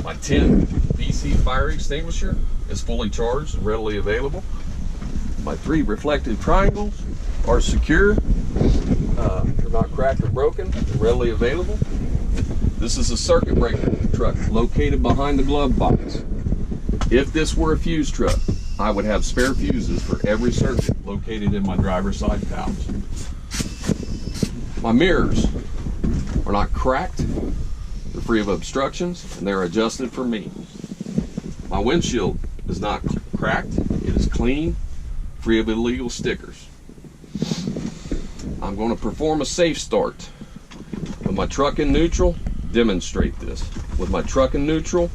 My 10 PC fire extinguisher is fully charged and readily available. My 3 reflective triangles are secure. They're not cracked or broken. They're readily available. This is a circuit breaker truck located behind the glove box. If this were a fuse truck, I would have spare fuses for every circuit located in my driver's side pouch. My mirrors are not cracked. They're free of obstructions and they're adjusted for me. My windshield is not cracked. It is clean, free of illegal stickers. I'm going to perform a safe start. With my truck in neutral, demonstrate this. With my truck in neutral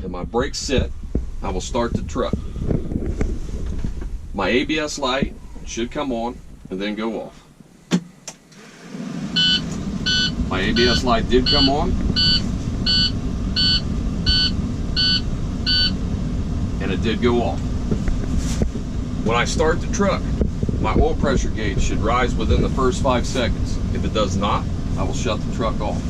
and my brakes set, I will start the truck. My ABS light should come on and then go off. My ABS light did come on, and it did go off. When I start the truck, my oil pressure gauge should rise within the first 5 seconds. If it does not, I will shut the truck off.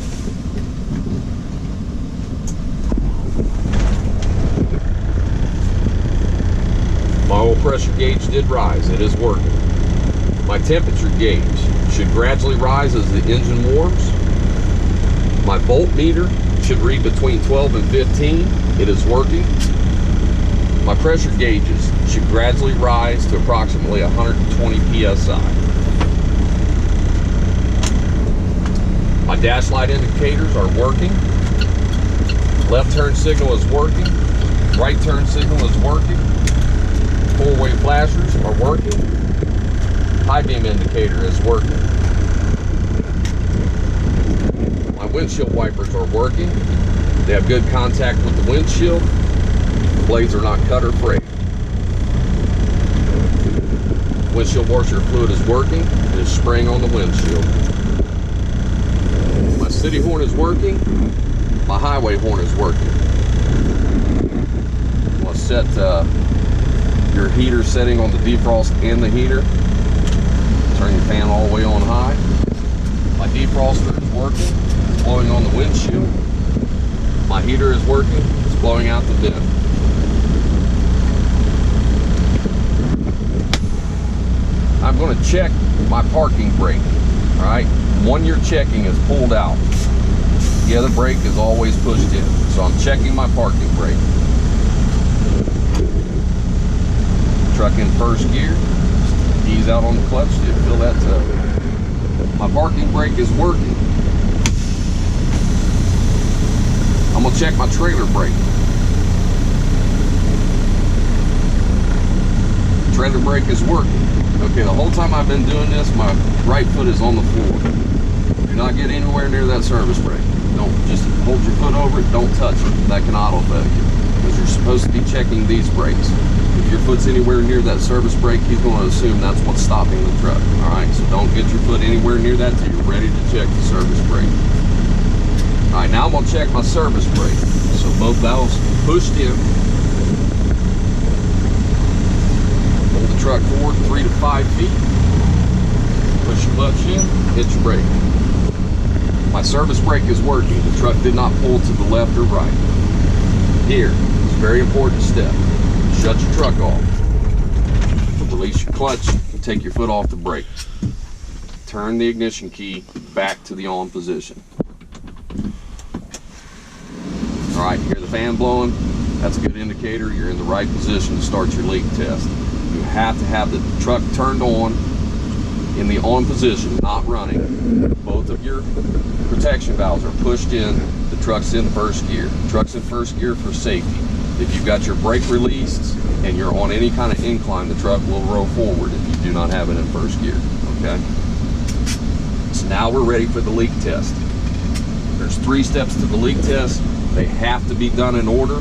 My oil pressure gauge did rise. It is working. My temperature gauge should gradually rise as the engine warms. My voltmeter should read between 12 and 15. It is working. My pressure gauges should gradually rise to approximately 120 psi. My dash light indicators are working. Left turn signal is working. Right turn signal is working. 4-way flashers are working. High beam indicator is working. My windshield wipers are working. They have good contact with the windshield. The blades are not cut or frayed. Windshield washer fluid is working. It is spraying on the windshield. My city horn is working. My highway horn is working. I'll set your heater setting on the defrost and the heater. Turn your fan all the way on high. My defroster is working. It's blowing on the windshield. My heater is working. It's blowing out the vent. I'm going to check my parking brake. All right, one you're checking is pulled out. The other brake is always pushed in. So I'm checking my parking brake. Truck in first gear. Ease out on the clutch stick. Feel that toe. My parking brake is working. I'm gonna check my trailer brake. Trailer brake is working. Okay, the whole time I've been doing this, my right foot is on the floor. Do not get anywhere near that service brake. Don't just hold your foot over it. Don't touch it. That can auto fail you because you're supposed to be checking these brakes. If your foot's anywhere near that service brake, he's going to assume that's what's stopping the truck. All right, so don't get your foot anywhere near that till you're ready to check the service brake. All right, now I'm going to check my service brake. So both valves pushed in. Hold the truck forward 3 to 5 feet. Push your clutch in, hit your brake. My service brake is working. The truck did not pull to the left or right. Here, it's a very important step. Shut your truck off. Release your clutch and take your foot off the brake. Turn the ignition key back to the on position. All right, you hear the fan blowing? That's a good indicator you're in the right position to start your leak test. You have to have the truck turned on in the on position, not running. Both of your protection valves are pushed in. The truck's in first gear. The truck's in first gear for safety. If you've got your brake released and you're on any kind of incline, the truck will roll forward if you do not have it in first gear, okay? So now we're ready for the leak test. There's 3 steps to the leak test. They have to be done in order.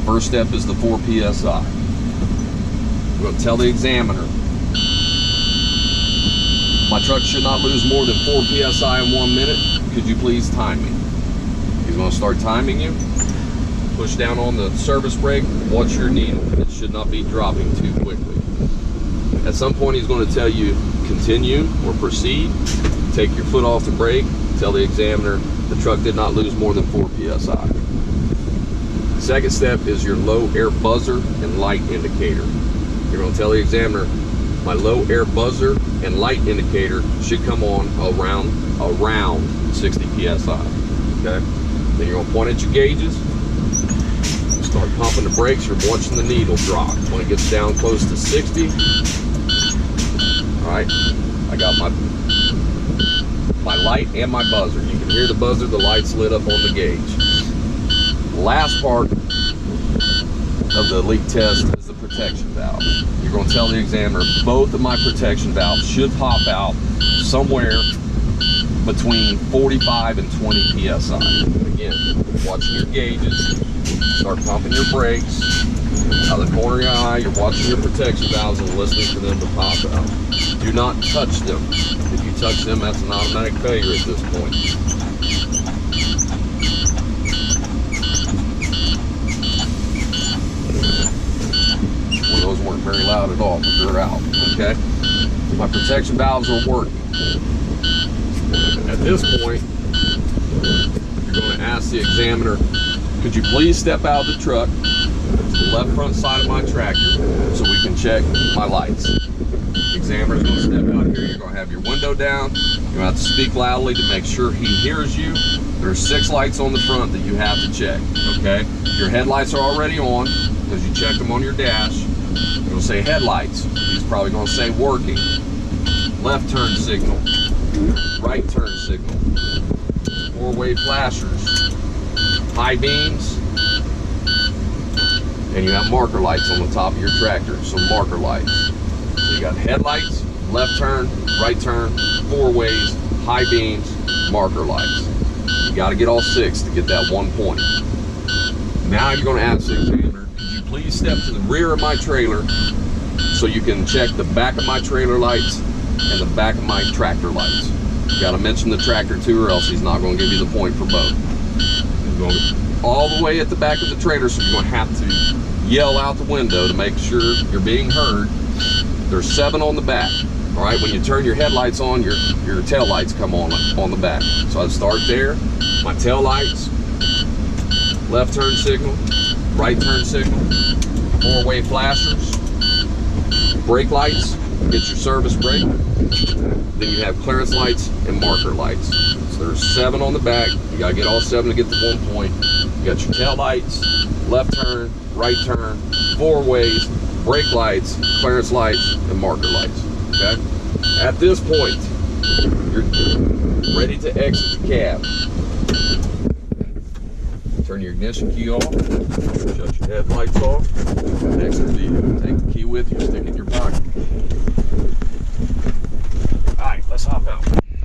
First step is the 4 PSI. We're going to tell the examiner, my truck should not lose more than 4 PSI in 1 minute. Could you please time me? He's going to start timing you. Push down on the service brake, watch your needle. It should not be dropping too quickly. At some point he's going to tell you continue or proceed. Take your foot off the brake, tell the examiner the truck did not lose more than 4 PSI. Second step is your low air buzzer and light indicator. You're going to tell the examiner, my low air buzzer and light indicator should come on around 60 psi. Okay. Then you're going to point at your gauges. Start pumping the brakes. You're watching the needle drop. When it gets down close to 60, all right, I got my light and my buzzer. You can hear the buzzer, the light's lit up on the gauge. Last part of the leak test is the protection valve. You're going to tell the examiner both of my protection valves should pop out somewhere between 45 and 20 psi. Again, watching your gauges, start pumping your brakes. Out of the corner of your eye, you're watching your protection valves and listening for them to pop out. Do not touch them. If you touch them, that's an automatic failure at this point. Well, those weren't very loud at all, but they're out. Okay? My protection valves are working. At this point, you're going to ask the examiner, could you please step out of the truck to the left front side of my tractor so we can check my lights. The examiner's going to step out here. You're going to have your window down. You're going to have to speak loudly to make sure he hears you. There's 6 lights on the front that you have to check, okay? Your headlights are already on because you checked them on your dash. You're going to say headlights. He's probably going to say working. Left turn signal. Right turn signal. 4-way flashers. High beams. And you have marker lights on the top of your tractor, so marker lights. So you got headlights, left turn, right turn, 4 ways, high beams, marker lights. You got to get all 6 to get that 1 point. Now you're going to ask the examiner, could you please step to the rear of my trailer so you can check the back of my trailer lights and the back of my tractor lights. You got to mention the tractor too, or else he's not going to give you the point for both. You're going all the way at the back of the trailer, so you're going to have to yell out the window to make sure you're being heard. There's 7 on the back. All right, when you turn your headlights on, your tail lights come on the back. So I'd start there. My tail lights, left turn signal, right turn signal, 4-way flashers, brake lights, get your service brake. Then you have clearance lights and marker lights. So there's 7 on the back. You gotta get all 7 to get the 1 point. You got your tail lights, left turn, right turn, 4 ways, brake lights, clearance lights, and marker lights. Okay? At this point, you're ready to exit the cab. Turn your ignition key off, shut your headlights off, exit the vehicle. Take the key with you, stick it in your pocket.